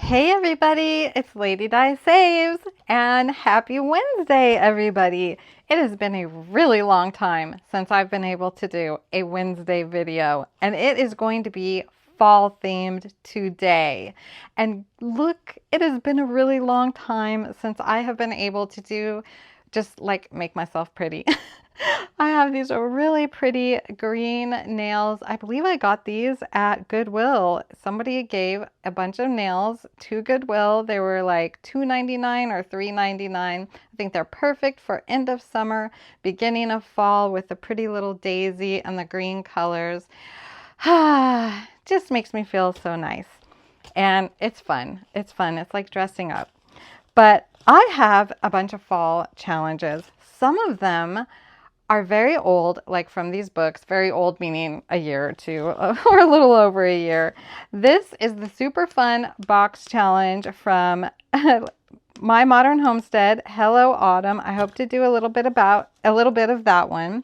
Hey everybody, it's Lady Di Saves, and happy Wednesday everybody. It has been a really long time since I've been able to do a Wednesday video, and it is going to be fall themed today. And look, it has been a really long time since I have been able to do just like make myself pretty. I have these really pretty green nails. I believe I got these at Goodwill. Somebody gave a bunch of nails to Goodwill. They were like $2.99 or $3.99. I think they're perfect for end of summer, beginning of fall with the pretty little daisy and the green colors. Just makes me feel so nice. And it's fun. It's fun. It's like dressing up. But I have a bunch of fall challenges. Some of them are very old, like from these books, very old meaning a year or two or a little over a year. This is the super fun box challenge from My Modern Homestead, Hello Autumn. I hope to do a little bit of that one.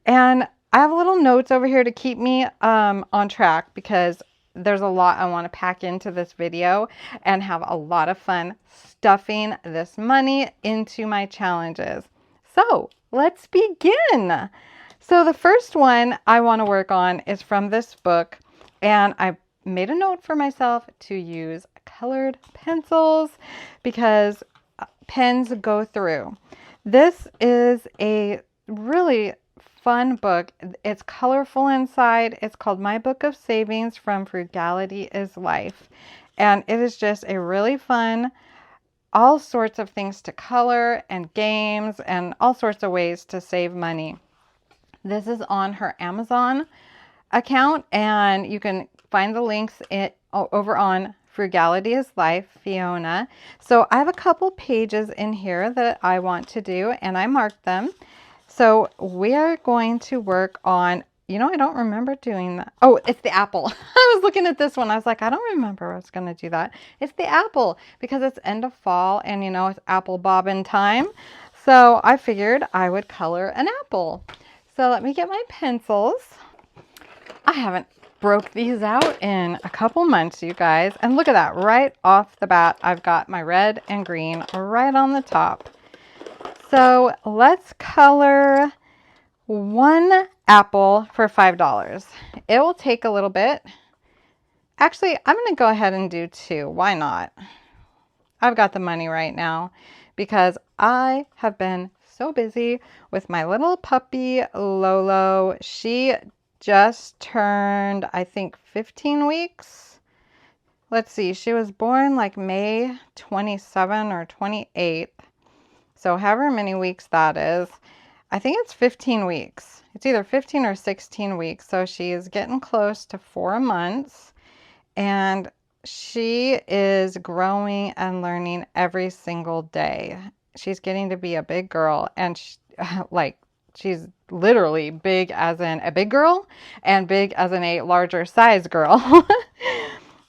And I have little notes over here to keep me on track because there's a lot I want to pack into this video and have a lot of fun stuffing this money into my challenges. So let's begin. So the first one I want to work on is from this book, and I made a note for myself to use colored pencils because pens go through. This is a really fun book. It's colorful inside. It's called My Book of Savings from Frugality is Life. And it is just a really fun, all sorts of things to color and games and all sorts of ways to save money. This is on her Amazon account, and you can find the links over on Frugality is Life, Fiona. So I have a couple pages in here that I want to do, and I marked them. So we are going to work on, I don't remember doing that. Oh, it's the apple. I was looking at this one. I was like, I don't remember I was going to do that. It's the apple because it's end of fall and, it's apple bobbin time. So I figured I would color an apple. So let me get my pencils. I haven't broke these out in a couple months, you guys. And look at that. Right off the bat, I've got my red and green right on the top. So let's color one apple for $5. It will take a little bit. Actually, I'm going to go ahead and do two. Why not? I've got the money right now because I have been so busy with my little puppy, Lolo. She just turned, I think, 15 weeks. Let's see. She was born like May 27 or 28. So however many weeks that is, I think it's 15 weeks. It's either 15 or 16 weeks. So she is getting close to 4 months, and she is growing and learning every single day. She's getting to be a big girl, and she's literally big as in a big girl and big as in a larger size girl.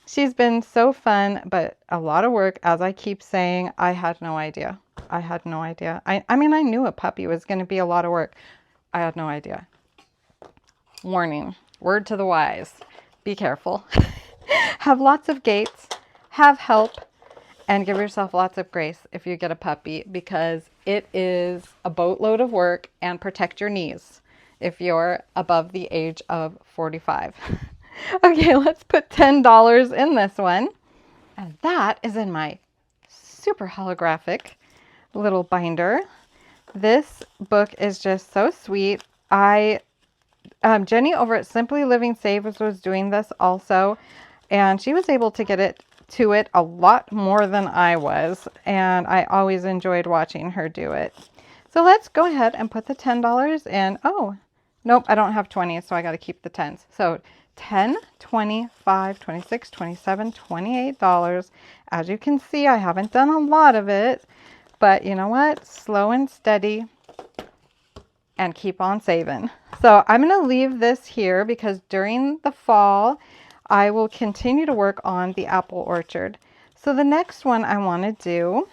She's been so fun, but a lot of work. As I keep saying, I had no idea. I had no idea. I mean, I knew a puppy was going to be a lot of work. I had no idea. Warning, word to the wise. Be careful. Have lots of gates, have help, and give yourself lots of grace if you get a puppy because it is a boatload of work, and protect your knees if you're above the age of 45. Okay, let's put $10 in this one. And that is in my super holographic little binder. This book is just so sweet. Jenny over at Simply Living Saves was doing this also, and she was able to get it to it a lot more than I was, and I always enjoyed watching her do it. So let's go ahead and put the $10 in. Oh, nope, I don't have 20, so I got to keep the 10s. So $10, $25, $26, $27, $28. As you can see, I haven't done a lot of it, but you know what? Slow and steady and keep on saving. So I'm going to leave this here because during the fall, I will continue to work on the apple orchard. So the next one I want to do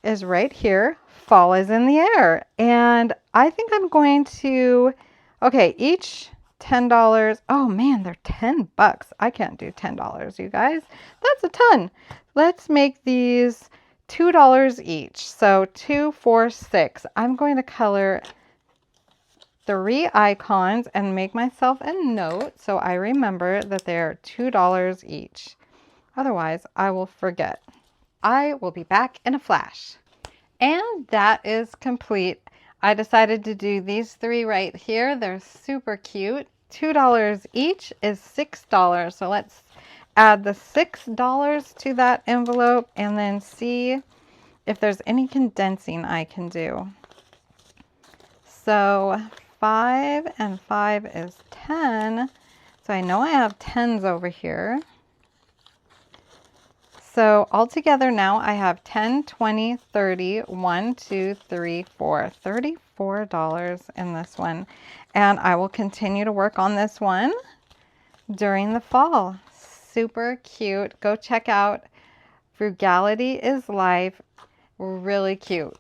is right here. Fall is in the air. And I think I'm going to, okay, each $10. Oh man, they're $10. I can't do $10, you guys. That's a ton. Let's make these $2 each. So 2, 4, 6. I'm going to color 3 icons and make myself a note so I remember that they're $2 each. Otherwise, I will forget. I will be back in a flash. And that is complete. I decided to do these 3 right here. They're super cute. $2 each is $6. So let's add the $6 to that envelope and then see if there's any condensing I can do. So 5 and 5 is 10. So I know I have 10s over here. So altogether now I have 10, 20, 30, 1, 2, 3, 4, $34 in this one. And I will continue to work on this one during the fall. Super cute. Go check out Frugality is Life. Really cute.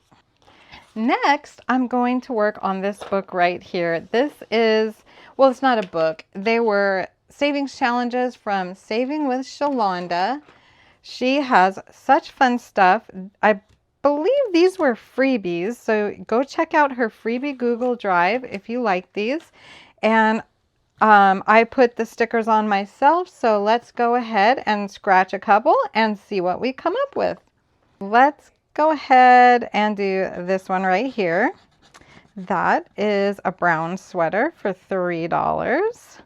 Next, I'm going to work on this book right here. This is, well, it's not a book. They were savings challenges from Saving with Shalonda. She has such fun stuff. I believe these were freebies, so go check out her freebie Google Drive if you like these. And I put the stickers on myself, so let's go ahead and scratch a couple and see what we come up with. Let's go ahead and do this one right here. That is a brown sweater for $3.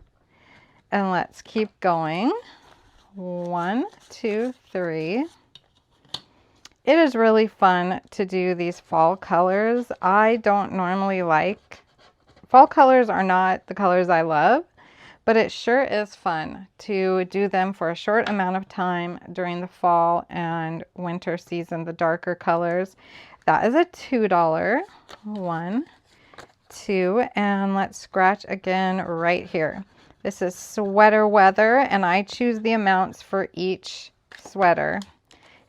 And let's keep going. 1, 2, 3. It is really fun to do these fall colors. I don't normally like, fall colors are not the colors I love, but it sure is fun to do them for a short amount of time during the fall and winter season, the darker colors. That is a $2. 1, 2, and let's scratch again right here. This is sweater weather, and I choose the amounts for each sweater.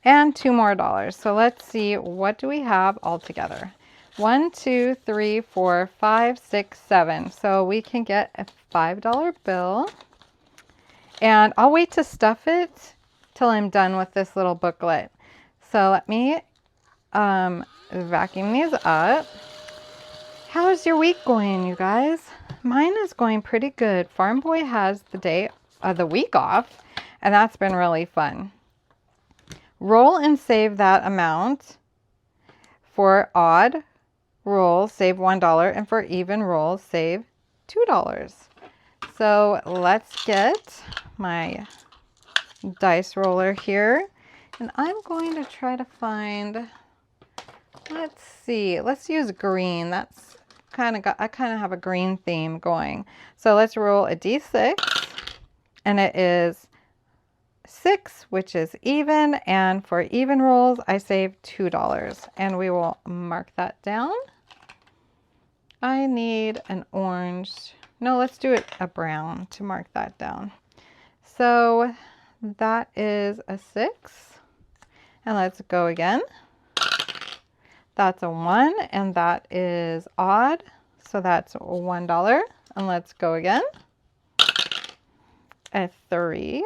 And $2 more. So let's see, what do we have all together? 1, 2, 3, 4, 5, 6, 7. So we can get a $5 bill. And I'll wait to stuff it till I'm done with this little booklet. So let me vacuum these up. How is your week going, you guys? Mine is going pretty good. Farm Boy has the week off, and that's been really fun. Roll and save that amount. For odd rolls, save $1, and for even rolls, save $2. So let's get my dice roller here, and I'm going to try to find, let's see, let's use green. That's I kind of have a green theme going. So let's roll a d6, and it is 6, which is even, and for even rolls I save $2, and we will mark that down. I need an orange. No, let's do it a brown to mark that down. So that is a 6, and let's go again. That's a 1, and that is odd, so that's $1, and let's go again. A 3,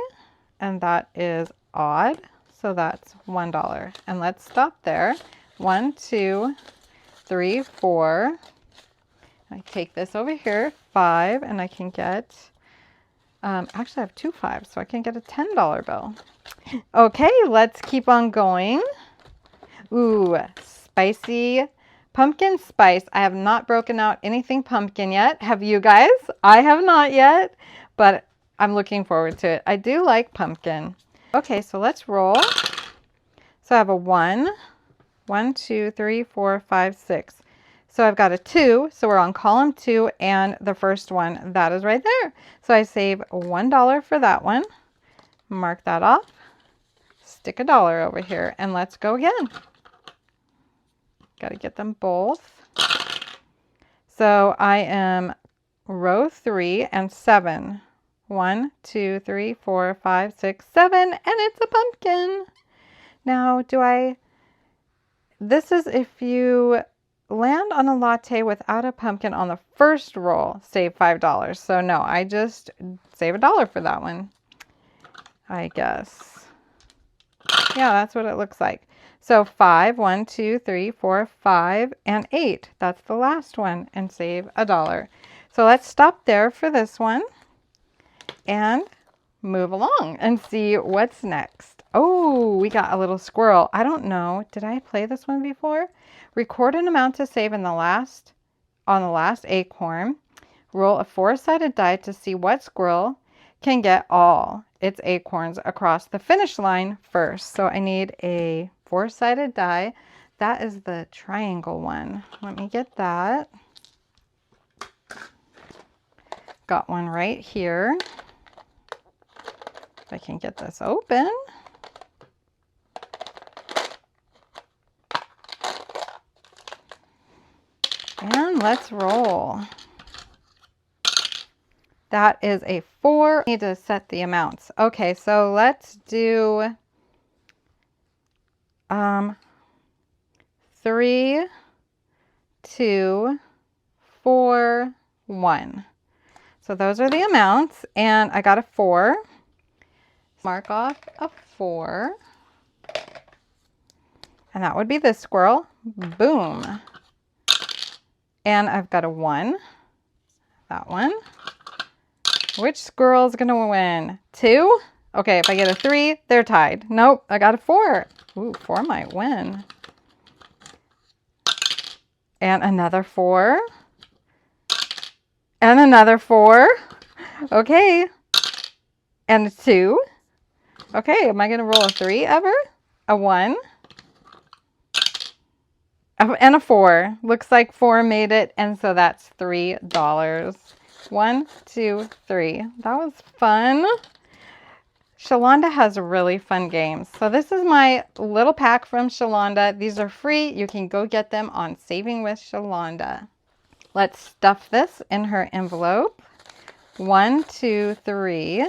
and that is odd, so that's $1, and let's stop there. 1, 2, 3, 4. I take this over here, 5, and I can get, actually I have 2 5s, so I can get a $10 bill. Okay, let's keep on going. Ooh, spicy pumpkin spice. I have not broken out anything pumpkin yet. Have you guys? I have not yet, but I'm looking forward to it. I do like pumpkin. Okay, so let's roll. So I have a 1, 1, 2, 3, 4, 5, 6. So I've got a 2, so we're on column 2, and the first one, that is right there. So I save $1 for that one. Mark that off. Stick $1 over here, and let's go again. Got to get them both. So I am row 3 and 7. 1, 2, 3, 4, 5, 6, 7, and it's a pumpkin. Now, this is if you land on a latte without a pumpkin on the first roll, save $5. So no, I just save $1 for that one, I guess. Yeah, that's what it looks like. So 5, 1, 2, 3, 4, 5, and 8. That's the last one, and save $1. So let's stop there for this one and move along and see what's next. Oh, we got a little squirrel. I don't know. Did I play this one before? Record an amount to save on the last acorn. Roll a 4-sided die to see what squirrel can get all its acorns across the finish line first. So I need a 4-sided die. That is the triangle one. Let me get that. Got one right here. If I can get this open. And let's roll. That is a 4. I need to set the amounts. Okay, so let's do 3, 2, 4, 1. So those are the amounts, and I got a 4. Mark off a 4. And that would be this squirrel. Boom. And I've got a 1. That one. Which squirrel is going to win? 2? Okay, if I get a 3, they're tied. Nope, I got a 4. Ooh, 4 might win. And another 4. And another 4. Okay. And a 2. Okay, am I going to roll a 3 ever? A 1. And a 4. Looks like 4 made it, and so that's $3. 1, 2, 3. That was fun. Shalonda has really fun games. So this is my little pack from Shalonda. These are free. You can go get them on Saving with Shalonda. Let's stuff this in her envelope. 1, 2, 3,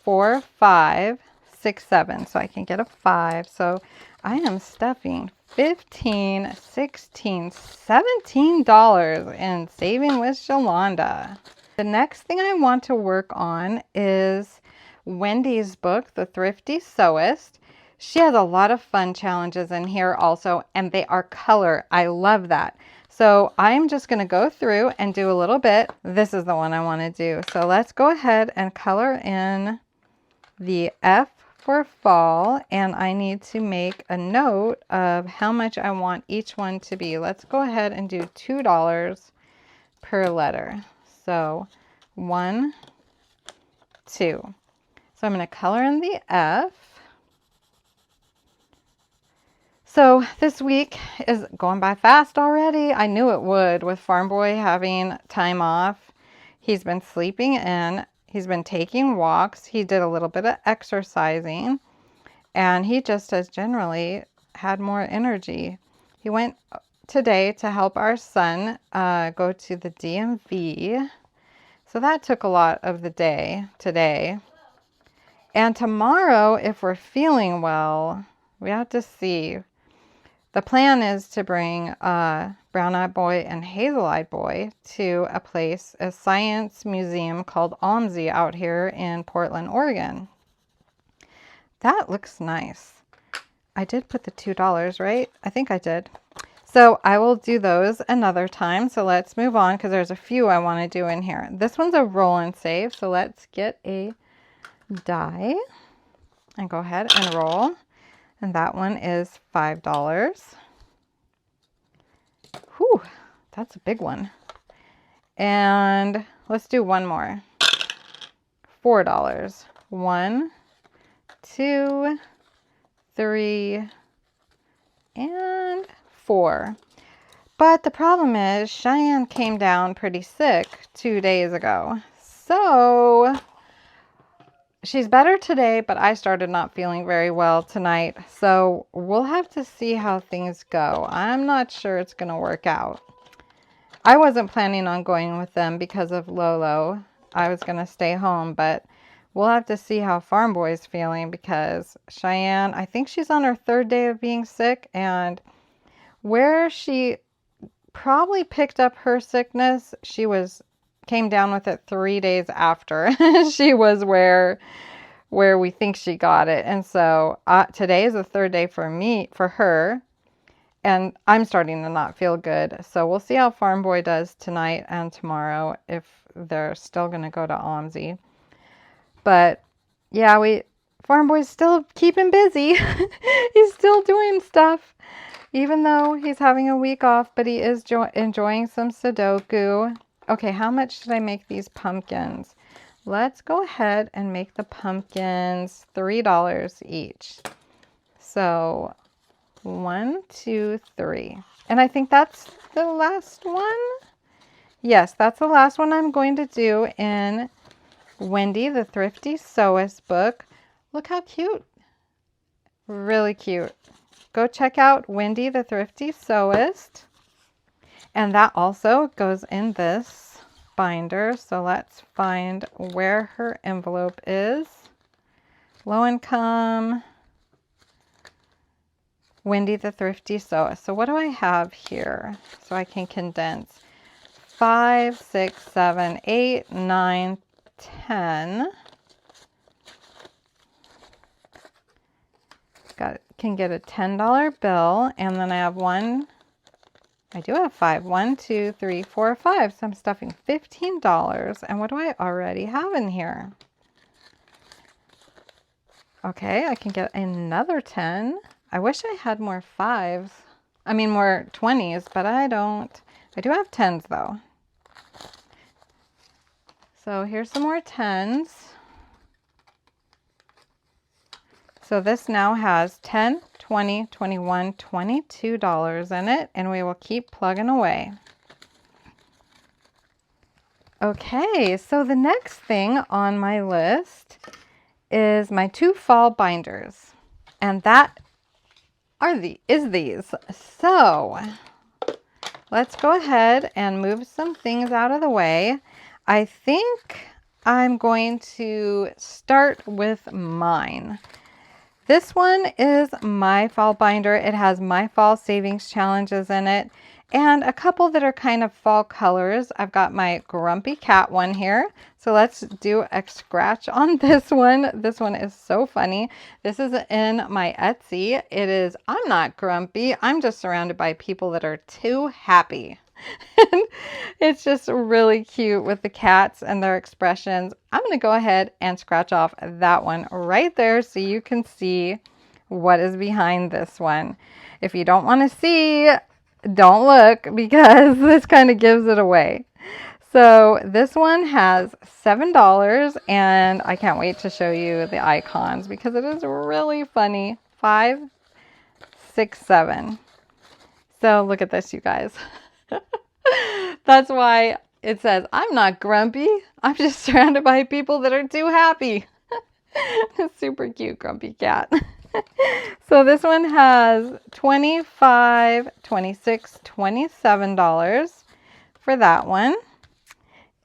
4, 5, 6, 7. So I can get a 5. So I am stuffing $15, $16, $17 in Saving with Shalonda. The next thing I want to work on is Wendy's book, The Thrifty Sewist. She has a lot of fun challenges in here also, and they are color. I love that. So I'm just going to go through and do a little bit. This is the one I want to do. So let's go ahead and color in the F for fall, and I need to make a note of how much I want each one to be. Let's go ahead and do $2 per letter. So 1, 2. So I'm going to color in the F. So this week is going by fast already. I knew it would with Farm Boy having time off. He's been sleeping in. He's been taking walks. He did a little bit of exercising, and he just has generally had more energy. He went today to help our son go to the DMV. So that took a lot of the day today. And tomorrow, if we're feeling well, we have to see. The plan is to bring Brown-Eyed Boy and Hazel-Eyed Boy to a science museum called OMSI out here in Portland, Oregon. That looks nice. I did put the $2, right? I think I did. So I will do those another time. So let's move on because there's a few I want to do in here. This one's a roll and save. So let's get a die and go ahead and roll. And that one is $5. Whew, that's a big one. And let's do one more. $4. 1, 2, 3, and 4. But the problem is Cheyenne came down pretty sick 2 days ago. So she's better today, but I started not feeling very well tonight. So we'll have to see how things go. I'm not sure it's going to work out. I wasn't planning on going with them because of Lolo. I was going to stay home, but we'll have to see how Farm Boy's feeling because Cheyenne, I think she's on her 3rd day of being sick, and where she probably picked up her sickness. She came down with it 3 days after she was where we think she got it. And so today is the third day for her. And I'm starting to not feel good. So we'll see how Farm Boy does tonight and tomorrow, if they're still going to go to OMSI. But yeah, Farm Boy's still keeping busy. He's still doing stuff, even though he's having a week off, but he is enjoying some Sudoku. Okay, how much should I make these pumpkins? Let's go ahead and make the pumpkins $3 each. So 1, 2, 3. And I think that's the last one. Yes, that's the last one I'm going to do in Wendy the Thrifty Sewist book. Look how cute. Really cute. Go check out Wendy the Thrifty Sewist. And that also goes in this binder. So let's find where her envelope is. Low income. Wendy the Thrifty Sewist. So what do I have here so I can condense? 5, 6, 7, 8, 9, 10. Can get a $10 bill, and then I have I do have 5. 1, 2, 3, 4, 5. So I'm stuffing $15. And what do I already have in here? Okay, I can get another 10. I wish I had more 5s. I mean more 20s, but I don't. I do have 10s though. So here's some more 10s. So this now has 10, 20, 21, $22 in it, and we will keep plugging away. Okay, so the next thing on my list is my 2 fall binders, and that is these. So let's go ahead and move some things out of the way. I think I'm going to start with mine. This one is my fall binder. It has my fall savings challenges in it and a couple that are kind of fall colors. I've got my Grumpy Cat one here. So let's do a scratch on this one. This one is so funny. This is in my Etsy. It is, I'm not grumpy. I'm just surrounded by people that are too happy. It's just really cute with the cats and their expressions. I'm going to go ahead and scratch off that one right there so you can see what is behind this one. If you don't want to see, don't look, because this kind of gives it away. So this one has $7, and I can't wait to show you the icons because it is really funny. 5, 6, 7. So look at this, you guys. That's why it says, I'm not grumpy. I'm just surrounded by people that are too happy. Super cute Grumpy Cat. So this one has $25, $26, $27 for that one.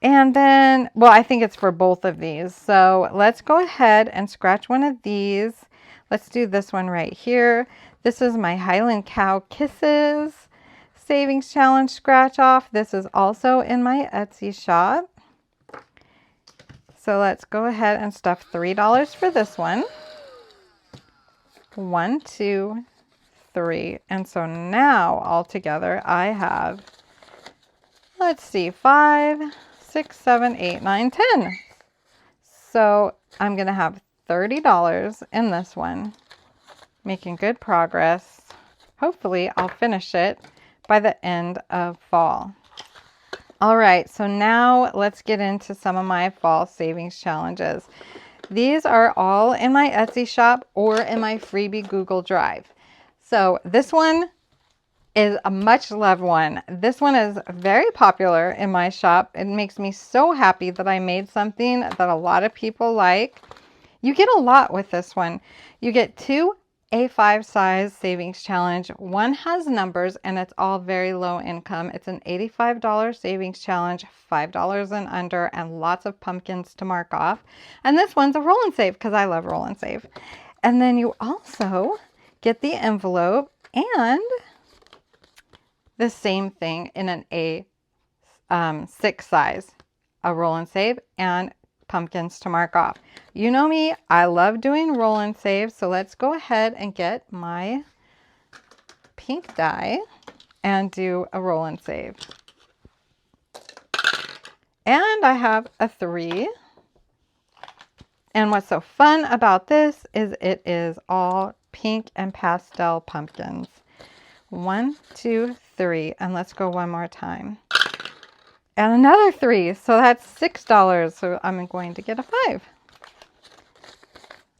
And then, well, I think it's for both of these. So let's go ahead and scratch one of these. Let's do this one right here. This is my Highland Cow Kisses Savings Challenge scratch off. This is also in my Etsy shop. So let's go ahead and stuff $3 for this one. 1, 2, 3. And so now altogether I have, let's see, 5, 6, 7, 8, 9, 10. So I'm going to have $30 in this one. Making good progress. Hopefully I'll finish it by the end of fall. All right, so now let's get into some of my fall savings challenges. These are all in my Etsy shop or in my freebie Google Drive. So this one is a much loved one. This one is very popular in my shop. It makes me so happy that I made something that a lot of people like. You get a lot with this one. You get 2 A5 size savings challenge. One has numbers and it's all very low income. It's an $85 savings challenge, $5 and under, and lots of pumpkins to mark off. And this one's a roll and save because I love roll and save. And then you also get the envelope and the same thing in an A6 size, a roll and save, and pumpkins to mark off. You know me, I love doing roll and save, so let's go ahead and get my pink die and do a roll and save. And I have a 3. And what's so fun about this is it is all pink and pastel pumpkins. 1, 2, 3, and let's go one more time. And another 3, so that's $6. So I'm going to get a 5.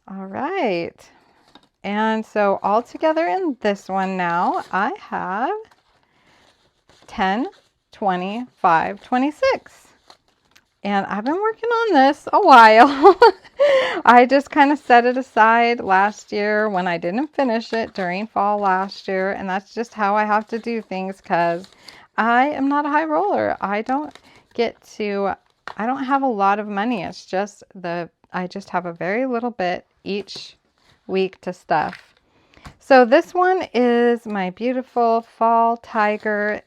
All right. And so all together in this one now, I have 10, 25, 26. And I've been working on this a while. I just kind of set it aside last year when I didn't finish it during fall last year. And that's just how I have to do things because I am not a high roller. I don't have a lot of money. It's just I just have a very little bit each week to stuff. So this one is my beautiful fall tiger.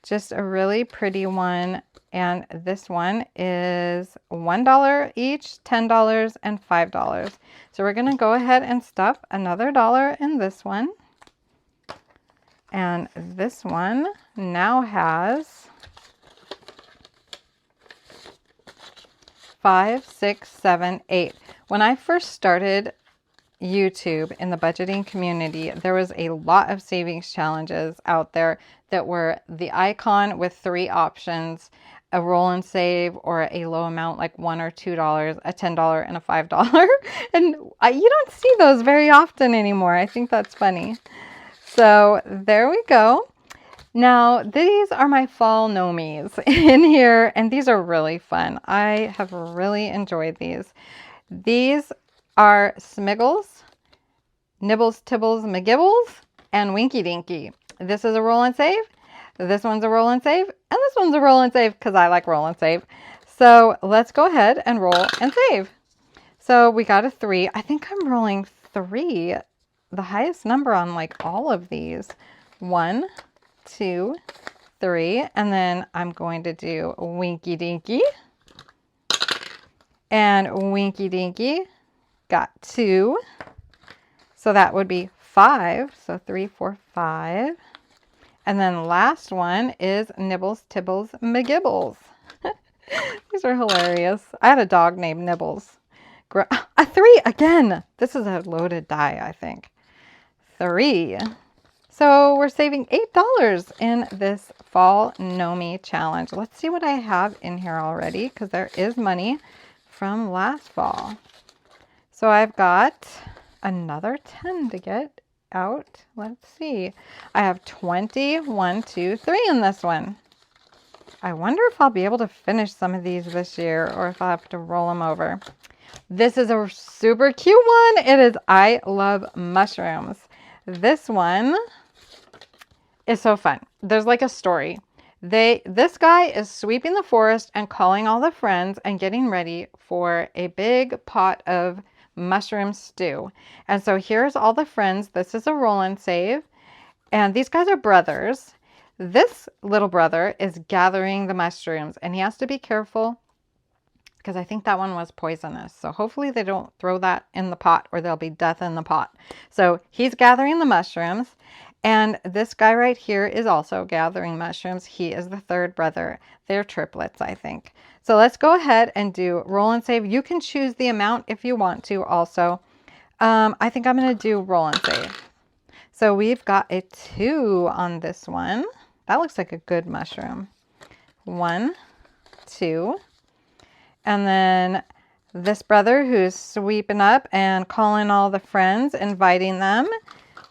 Just a really pretty one. And this one is $1 each, $10, and $5. So we're going to go ahead and stuff another $1 in this one. And this one now has 5, 6, 7, 8. When I first started YouTube in the budgeting community, there was a lot of savings challenges out there that were the icon with 3 options, a roll and save, or a low amount like $1 or $2, a $10, and a $5. And you don't see those very often anymore. I think that's funny. So there we go. Now these are my fall gnomies in here, and these are really fun. I have really enjoyed these. These are Smiggles, Nibbles, Tibbles, McGibbles, and Winky Dinky. This is a roll and save. This one's a roll and save. And this one's a roll and save because I like roll and save. So let's go ahead and roll and save. So we got a 3. I think I'm rolling 3, the highest number on like all of these. 1, 2, 3. And then I'm going to do Winky Dinky. And Winky Dinky got 2. So that would be 5. So 3, 4, 5. And then last one is Nibbles, Tibbles, McGibbles. These are hilarious. I had a dog named Nibbles. A 3 again. This is a loaded die, I think. 3. So we're saving $8 in this fall Gnomie challenge. Let's see what I have in here already because there is money from last fall. So I've got another 10 to get out. Let's see. I have 20, 1, 2, 3 in this one. I wonder if I'll be able to finish some of these this year or if I'll have to roll them over. This is a super cute one. It is I Love Mushrooms. This one is so fun. There's like a story. This guy is sweeping the forest and calling all the friends and getting ready for a big pot of mushroom stew. And so here's all the friends. This is a roll and save. And these guys are brothers. This little brother is gathering the mushrooms and he has to be careful because I think that one was poisonous. So hopefully they don't throw that in the pot or there'll be death in the pot. So he's gathering the mushrooms. And this guy right here is also gathering mushrooms. He is the third brother. They're triplets, I think. So let's go ahead and do roll and save. You can choose the amount if you want to also. I think I'm going to do roll and save. So we've got a 2 on this one. That looks like a good mushroom. 1, 2. And then this brother who's sweeping up and calling all the friends, inviting them.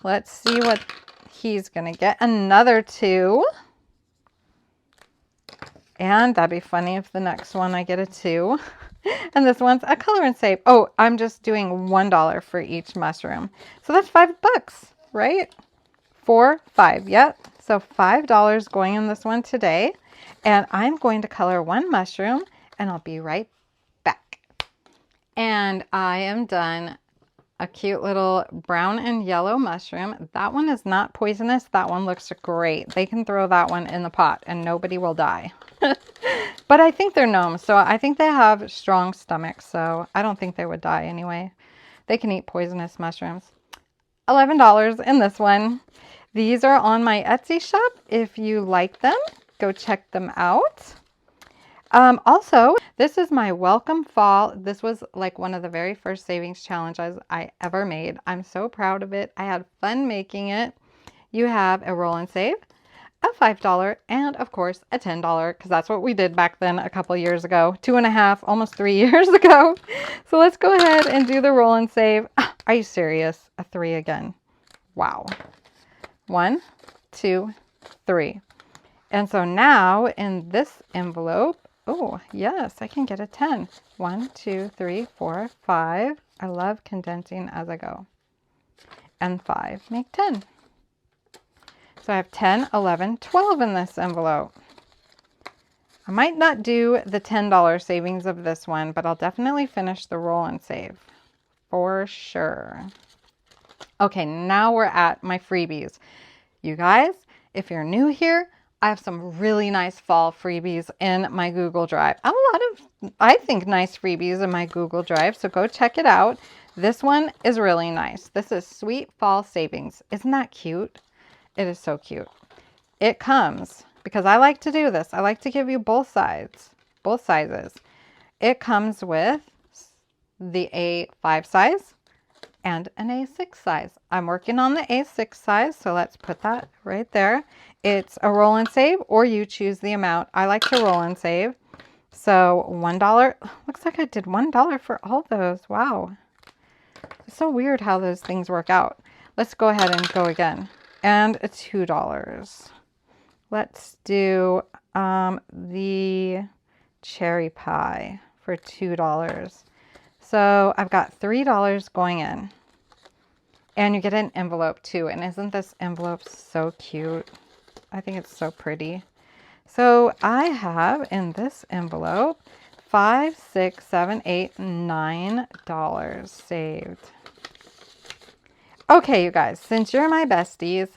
Let's see what he's going to get. Another 2. And that'd be funny if the next one I get a 2. And this one's a color and save. Oh, I'm just doing $1 for each mushroom. So that's $5, right? 4, 5. Yep. So $5 going in this one today. And I'm going to color 1 mushroom and I'll be right back. And I am done a cute little brown and yellow mushroom. That one is not poisonous. That one looks great. They can throw that one in the pot and nobody will die. But I think they're gnomes, so I think they have strong stomachs, so I don't think they would die anyway. They can eat poisonous mushrooms. $11 in this one. These are on my Etsy shop. If you like them, go check them out. Also, this is my welcome fall. This was like one of the very first savings challenges I ever made. I'm so proud of it. I had fun making it. You have a roll and save, a $5, and of course a $10, because that's what we did back then a couple years ago, 2.5, almost 3 years ago. So let's go ahead and do the roll and save. Are you serious? A 3 again. Wow. 1, 2, 3. And so now in this envelope, oh, yes, I can get a 10. 1, 2, 3, 4, 5. I love condensing as I go. And 5 make 10. So I have 10, 11, 12 in this envelope. I might not do the $10 savings of this one, but I'll definitely finish the roll and save for sure. Okay, now we're at my freebies. You guys, if you're new here, I have some really nice fall freebies in my Google Drive. I have a lot of, I think, nice freebies in my Google Drive, so go check it out. This one is really nice. This is Sweet Fall Savings. Isn't that cute? It is so cute. It comes, because I like to do this, I like to give you both sides, both sizes. It comes with the A5 size and an A6 size. I'm working on the A6 size, so let's put that right there. It's a roll and save, or you choose the amount. I like to roll and save. So $1, looks like I did $1 for all those. Wow. It's so weird how those things work out. Let's go ahead and go again. And a $2. Let's do the cherry pie for $2. So I've got $3 going in. And you get an envelope too. And isn't this envelope so cute? I think it's so pretty. So I have in this envelope $5, $6, $7, $8, $9 saved. Okay, you guys, since you're my besties,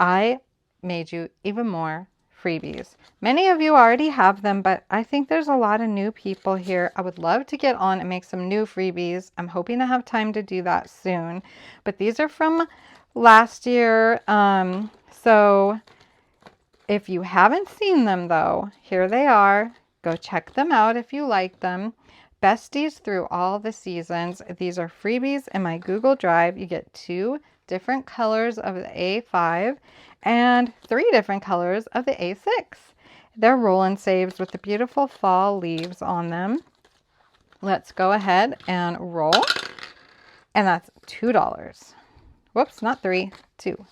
I made you even more freebies. Many of you already have them, but I think there's a lot of new people here. I would love to get on and make some new freebies. I'm hoping to have time to do that soon. But these are from last year. So if you haven't seen them though, here they are. Go check them out if you like them. Besties through all the seasons. These are freebies in my Google Drive. You get 2 different colors of the A5 and 3 different colors of the A6. They're roll and saves with the beautiful fall leaves on them. Let's go ahead and roll. And that's $2. Whoops, not 3, 2.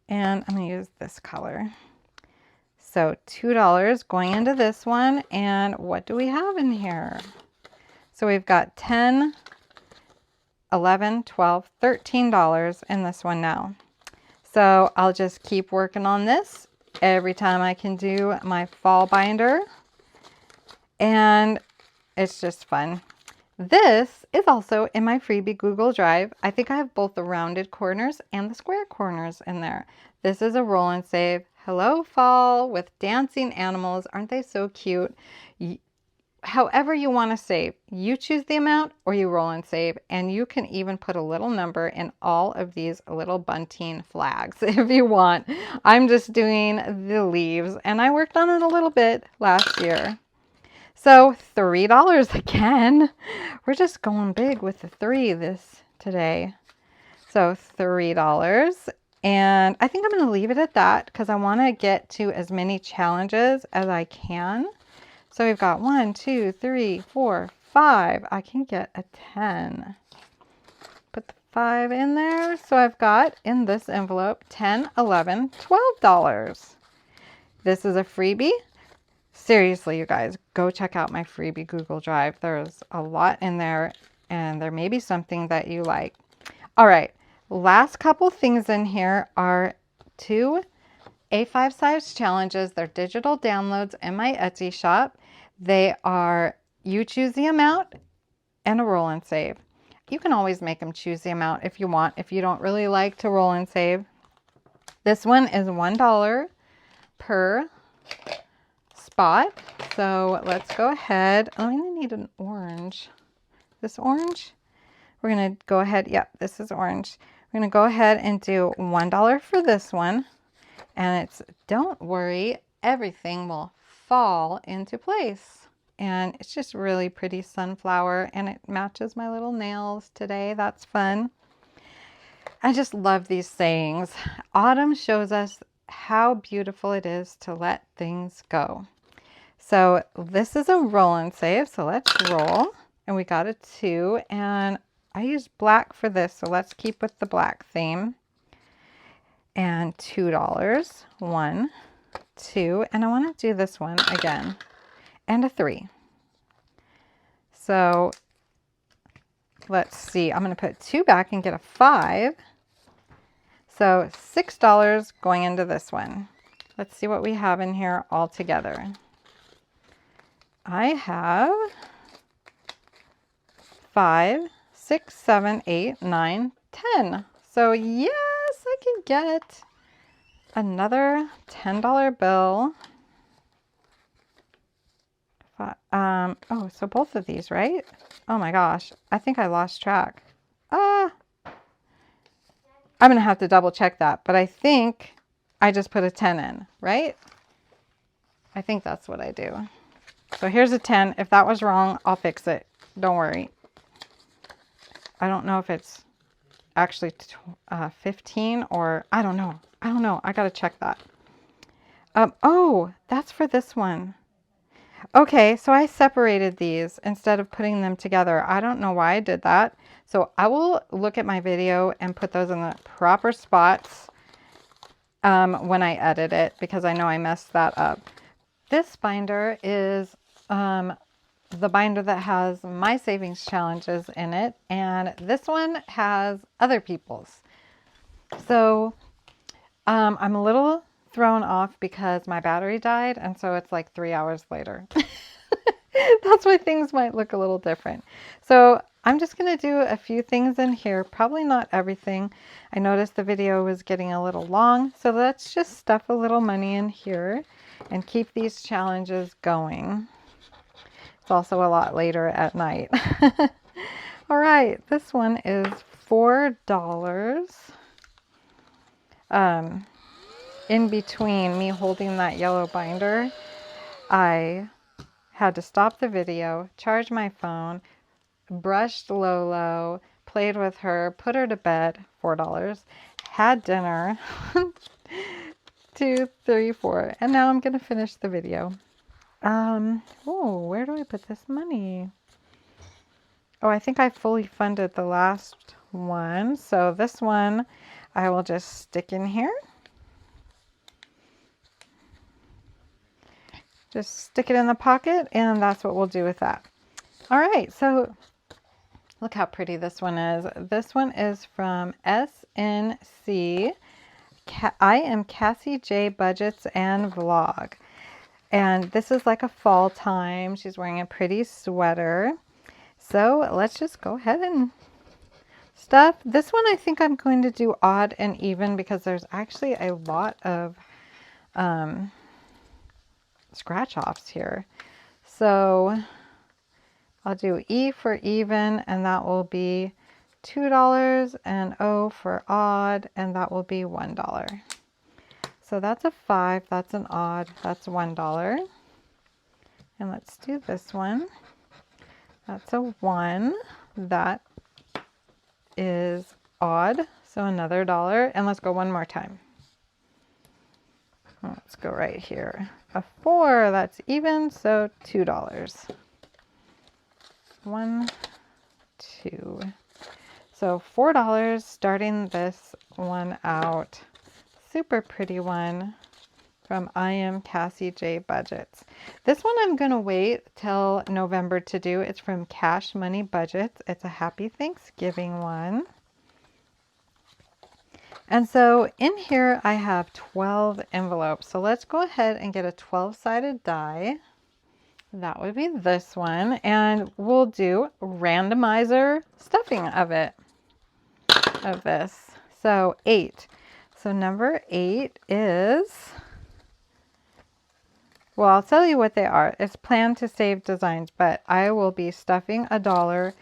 And I'm going to use this color. So $2 going into this one. And what do we have in here? So we've got 10, 11, 12, $13 in this one now. So I'll just keep working on this every time I can do my fall binder. And it's just fun. This is also in my freebie Google Drive. I think I have both the rounded corners and the square corners in there. This is a roll and save. Hello Fall with dancing animals. Aren't they so cute? However you want to save, you choose the amount or you roll and save, and you can even put a little number in all of these little bunting flags if you want. I'm just doing the leaves, and I worked on it a little bit last year. So $3 again. We're just going big with the 3 today. So $3. And I think I'm going to leave it at that because I want to get to as many challenges as I can. So we've got 1, 2, 3, 4, 5. I can get a 10. Put the 5 in there. So I've got in this envelope 10, 11, $12. This is a freebie. Seriously, you guys, go check out my freebie Google Drive. There's a lot in there, and there may be something that you like. All right, last couple things in here are 2 A5 size challenges. They're digital downloads in my Etsy shop. They are, you choose the amount and a roll and save. You can always make them choose the amount if you want, if you don't really like to roll and save. This one is $1 per spot. So let's go ahead. Oh, I'm gonna need an orange. This orange? We're gonna go ahead. Yep, this is orange. We're gonna go ahead and do $1 for this one. And it's, don't worry, everything will fall into place. And it's just really pretty sunflower, and it matches my little nails today. That's fun. I just love these sayings. Autumn shows us how beautiful it is to let things go. So this is a roll and save. So let's roll. And we got a 2. And I used black for this. So let's keep with the black theme. And $2. 1, 2. And I want to do this one again. And a 3. So let's see. I'm going to put 2 back and get a 5. So $6 going into this one. Let's see what we have in here all together. I have 5, 6, 7, 8, 9, 10. So yes, I can get another $10 bill. Oh, so both of these, right? Oh my gosh, I think I lost track. I'm going to have to double check that, but I think I just put a 10 in, right? I think that's what I do. So here's a 10. If that was wrong, I'll fix it. Don't worry. I don't know if it's actually 15 or I don't know. I got to check that. Oh, that's for this one. Okay, so I separated these instead of putting them together. I don't know why I did that. So I will look at my video and put those in the proper spots when I edit it, because I know I messed that up. This binder is the binder that has my savings challenges in it, and this one has other people's. So I'm a little thrown off because my battery died, and so it's like 3 hours later. That's why things might look a little different. So I'm just going to do a few things in here, probably not everything. I noticed the video was getting a little long, so let's just stuff a little money in here and keep these challenges going. It's also a lot later at night. All right, this one is $4. In between me holding that yellow binder, I had to stop the video, charge my phone, brushed Lolo, played with her, put her to bed, $4, had dinner, 2, 3, 4, and now I'm going to finish the video. Oh, where do I put this money? Oh, I think I fully funded the last one, so this one I will just stick in here. Just stick it in the pocket, and that's what we'll do with that. All right, so look how pretty this one is. This one is from SNC. I am Cassie J Budgets and Vlog. And this is like a fall time. She's wearing a pretty sweater. So let's just go ahead and stuff. This one I think I'm going to do odd and even because there's actually a lot of scratch offs here. So I'll do E for even, and that will be $2, and O for odd, and that will be $1. So that's a 5, that's an odd, that's $1. And let's do this one. That's a 1, that is odd, so another $1, and let's go one more time. Let's go right here. A 4, that's even, so $2. 1, 2. So $4 starting this one out. Super pretty one from I am Cassie J Budgets. This one I'm going to wait till November to do. It's from Cash Money Budgets. It's a Happy Thanksgiving one. And so in here I have 12 envelopes. So let's go ahead and get a 12-sided die. that would be this one. And we'll do randomizer stuffing of this. So 8. So number 8 is, well, I'll tell you what they are. It's planned to save designs, but I will be stuffing $1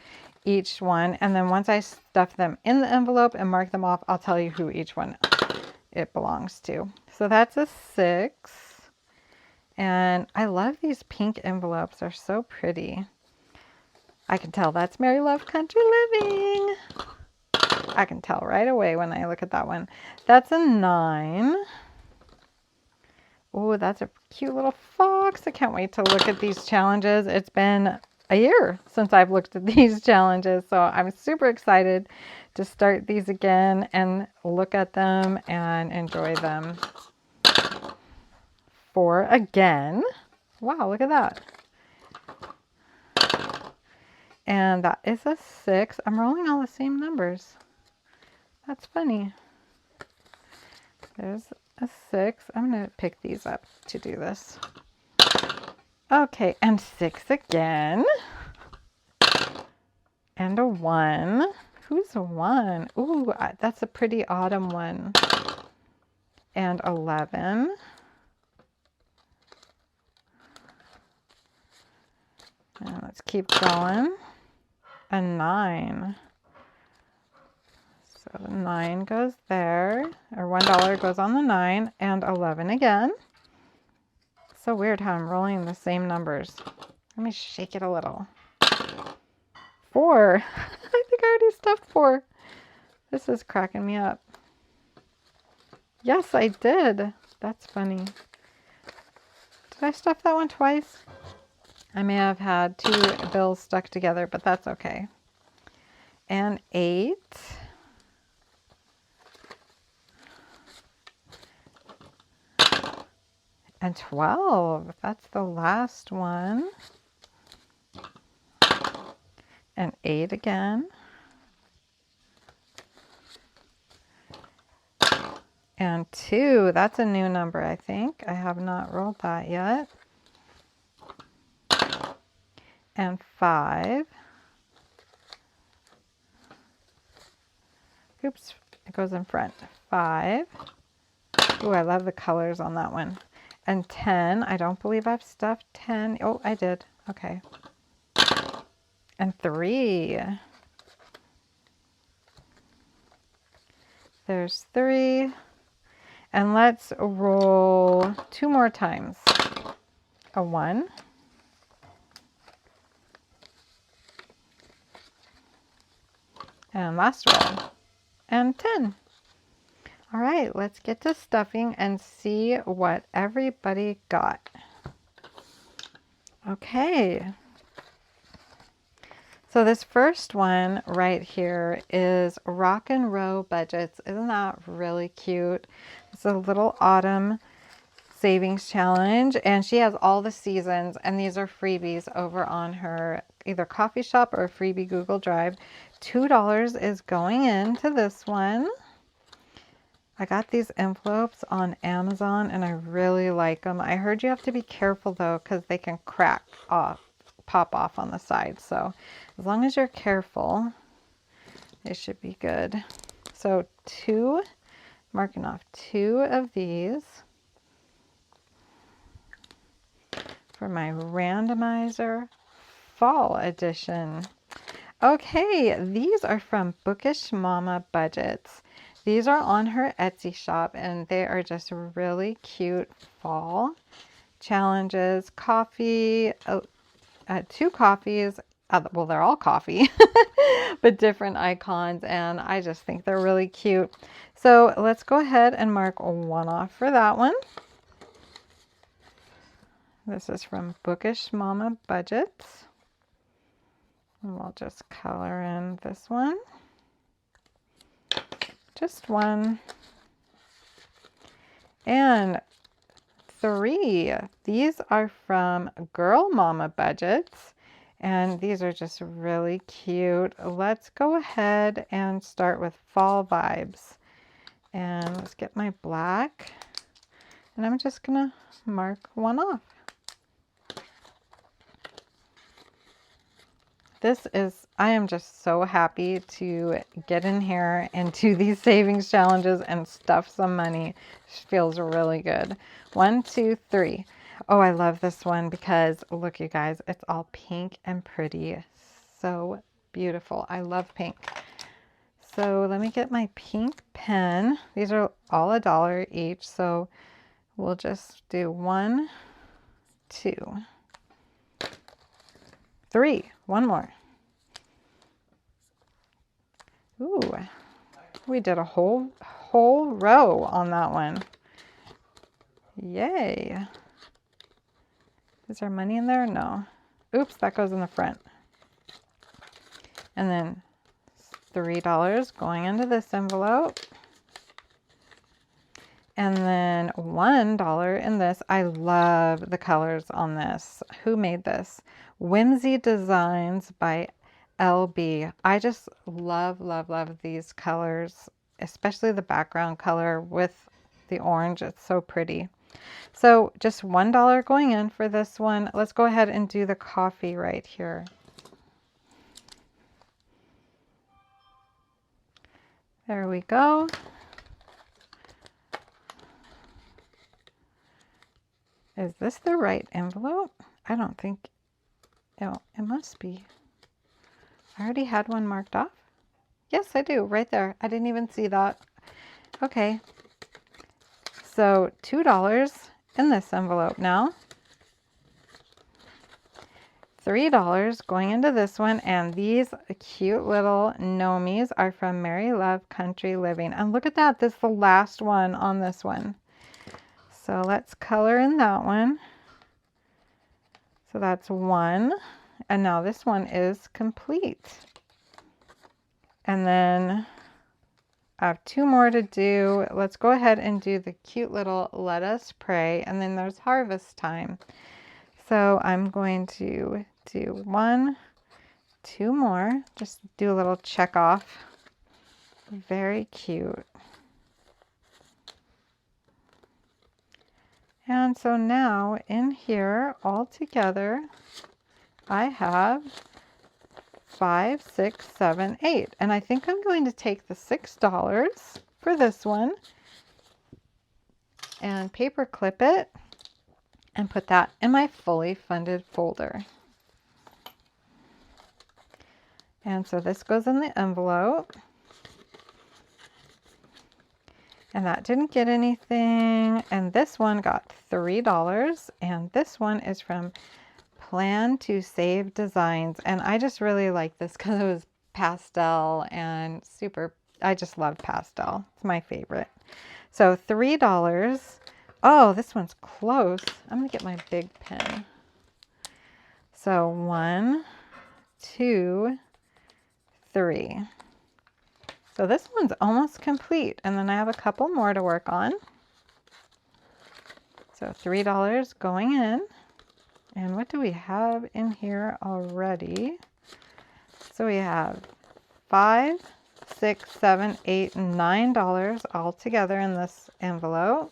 each one. And then once I stuff them in the envelope and mark them off, I'll tell you who each one it belongs to. So that's a 6. And I love these pink envelopes. They're so pretty. I can tell that's Mary Love Country Living. I can tell right away when I look at that one. That's a 9. Oh, that's a cute little fox. I can't wait to look at these challenges. It's been a year since I've looked at these challenges, so I'm super excited to start these again and look at them and enjoy them. 4 again. Wow, look at that. And that is a 6. I'm rolling all the same numbers. That's funny. There's a 6. I'm going to pick these up to do this. Okay, and 6 again. And a 1. Who's a 1? Ooh, that's a pretty autumn one. And 11. And let's keep going. A 9. So the 9 goes there, or $1 goes on the 9, and 11 again. So weird how I'm rolling the same numbers. Let me shake it a little. 4. I think I already stuffed 4. This is cracking me up. Yes, I did. That's funny. Did I stuff that one twice? I may have had 2 bills stuck together, but that's okay. And 8. And 12. That's the last one. And 8 again. And 2. That's a new number, I think. I have not rolled that yet. And 5. Oops, it goes in front. 5. Ooh, I love the colors on that one. And 10. I don't believe I've stuffed 10. Oh, I did. Okay. And 3. There's 3. And let's roll 2 more times. A 1. And last roll. And 10. All right, let's get to stuffing and see what everybody got. Okay. So this first one right here is Rock and Row Budgets. Isn't that really cute? It's a little autumn savings challenge, and she has all the seasons, and these are freebies over on her either coffee shop or freebie Google Drive. $2 is going into this one. I got these envelopes on Amazon and I really like them. I heard you have to be careful though because they can crack off, pop off on the side. So as long as you're careful, it should be good. So 2, marking off 2 of these for my randomizer fall edition. Okay, these are from Bookish Mama Budgets. These are on her Etsy shop, and they are just really cute fall challenges. Coffee, 2 coffees. Well, they're all coffee, but different icons, and I just think they're really cute. So let's go ahead and mark 1 off for that one. This is from Bookish Mama Budgets. And we'll just color in this one. Just 1. And 3. These are from Girl Mama Budgets. And these are just really cute. Let's go ahead and start with fall vibes. And let's get my black. And I'm just going to mark 1 off. I am just so happy to get in here and do these savings challenges and stuff some money. It feels really good. 1, 2, 3. Oh, I love this one because look, you guys, it's all pink and pretty. So beautiful. I love pink. So let me get my pink pen. These are all $1 each. So we'll just do 1, 2, 3. One more. Ooh, we did a whole row on that one. Yay. Is there money in there? No. Oops, that goes in the front. And then $3 going into this envelope. And then $1 in this. I love the colors on this. Who made this? Whimsy Designs by LB. I just love, love, love these colors, especially the background color with the orange. It's so pretty. So just $1 going in for this one. Let's go ahead and do the coffee right here. There we go. Is this the right envelope? I don't think, oh, it must be. I already had one marked off. Yes, I do, right there. I didn't even see that. Okay. So $2 in this envelope now. $3 going into this one, and these cute little gnomies are from Mary Love Country Living. And look at that, this is the last one on this one. So let's color in that one. So that's 1, and now this one is complete. And then I have 2 more to do. Let's go ahead and do the cute little Let Us Pray, and then there's harvest time. So I'm going to do 1, 2 more. Just do a little check off. Very cute. And so now in here all together, I have 5, 6, 7, 8. And I think I'm going to take the $6 for this one and paper clip it and put that in my fully funded folder. And so this goes in the envelope. And that didn't get anything. And this one got $3. And this one is from Plan to Save Designs. And I just really like this because it was pastel and super. I just love pastel. It's my favorite. So $3. Oh, this one's close. I'm going to get my big pen. So 1, 2, 3. So this one's almost complete, and then I have a couple more to work on. So $3 going in. And what do we have in here already? So we have 5, 6, 7, 8, $9 all together in this envelope.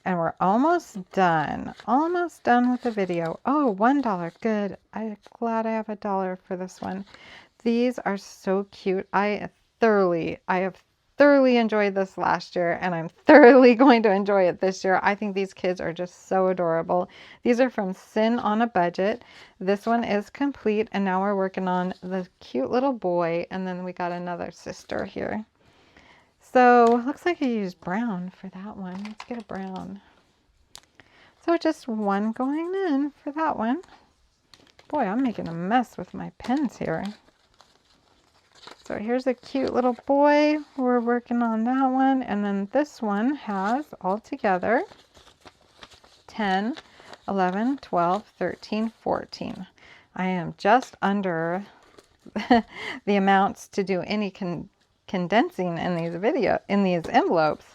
And we're almost done. Almost done with the video. Oh, $1. Good. I'm glad I have $1 for this one. These are so cute. I have thoroughly enjoyed this last year, and I'm thoroughly going to enjoy it this year. I think these kids are just so adorable. These are from Sin on a Budget. This one is complete, and now we're working on the cute little boy, and then we got another sister here. So looks like I used brown for that one. Let's get a brown. So just 1 going in for that one. Boy, I'm making a mess with my pens here. So here's a cute little boy. We're working on that one. And then this one has altogether 10, 11, 12, 13, 14. I am just under the amounts to do any condensing in these envelopes.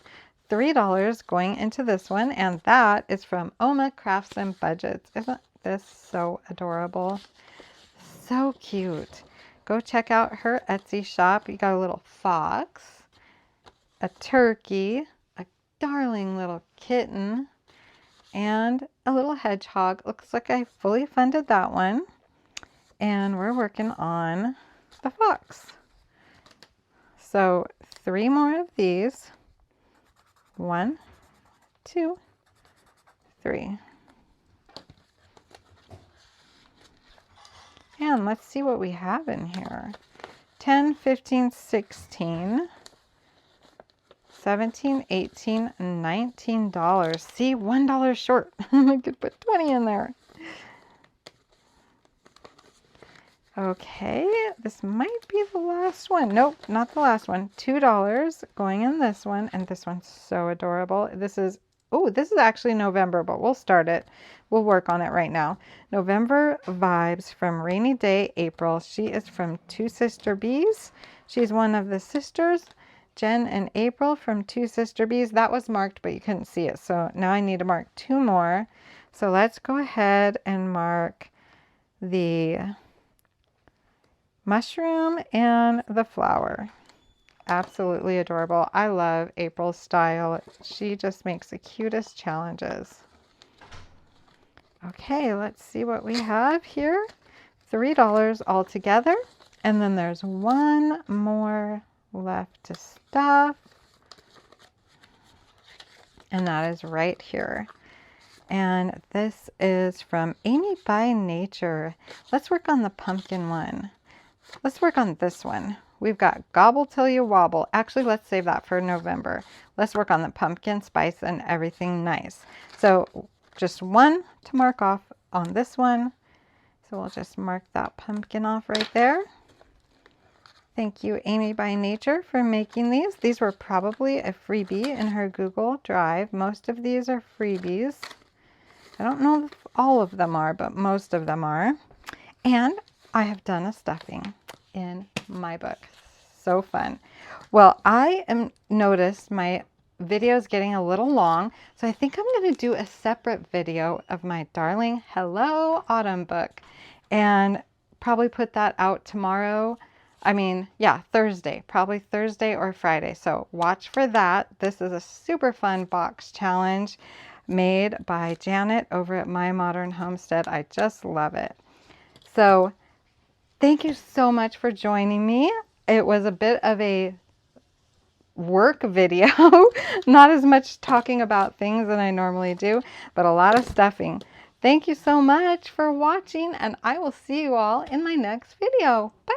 $3 going into this one, and that is from Oma Crafts and Budgets. Isn't this so adorable? So cute. Go check out her Etsy shop. You got a little fox, a turkey, a darling little kitten, and a little hedgehog. Looks like I fully funded that one. And we're working on the fox. So 3 more of these. 1, 2, 3. And let's see what we have in here. 10, 15, 16, 17, 18, $19. See, $1 short. I could put 20 in there. Okay, this might be the last one. Nope, not the last one. $2 going in this one, and this one's so adorable. This is, oh, this is actually November, but we'll start it. We'll work on it right now. November Vibes from Rainy Day April. She is from Two Sister Bees. She's one of the sisters, Jen and April from Two Sister Bees. That was marked, but you couldn't see it. So now I need to mark 2 more. So let's go ahead and mark the mushroom and the flower. Absolutely adorable. I love April's style. She just makes the cutest challenges. Okay, let's see what we have here. $3 altogether. And then there's 1 more left to stuff. And that is right here. And this is from Amy by Nature. Let's work on the pumpkin one. Let's work on this one. We've got Gobble Till You Wobble. Actually, let's save that for November. Let's work on the pumpkin spice and everything nice. So just 1 to mark off on this one. So we'll just mark that pumpkin off right there. Thank you, Amy by Nature, for making these. These were probably a freebie in her Google Drive. Most of these are freebies. I don't know if all of them are, but most of them are. And I have done a stuffing in my book. So fun. Well, I am noticed my video's getting a little long, so I think I'm going to do a separate video of my darling Hello Autumn book and probably put that out tomorrow. I mean, yeah, Thursday, probably Thursday or Friday. So watch for that. This is a super fun box challenge made by Janet over at My Modern Homestead. I just love it. So thank you so much for joining me. It was a bit of a work video, not as much talking about things that I normally do, but a lot of stuffing. Thank you so much for watching, and I will see you all in my next video. Bye.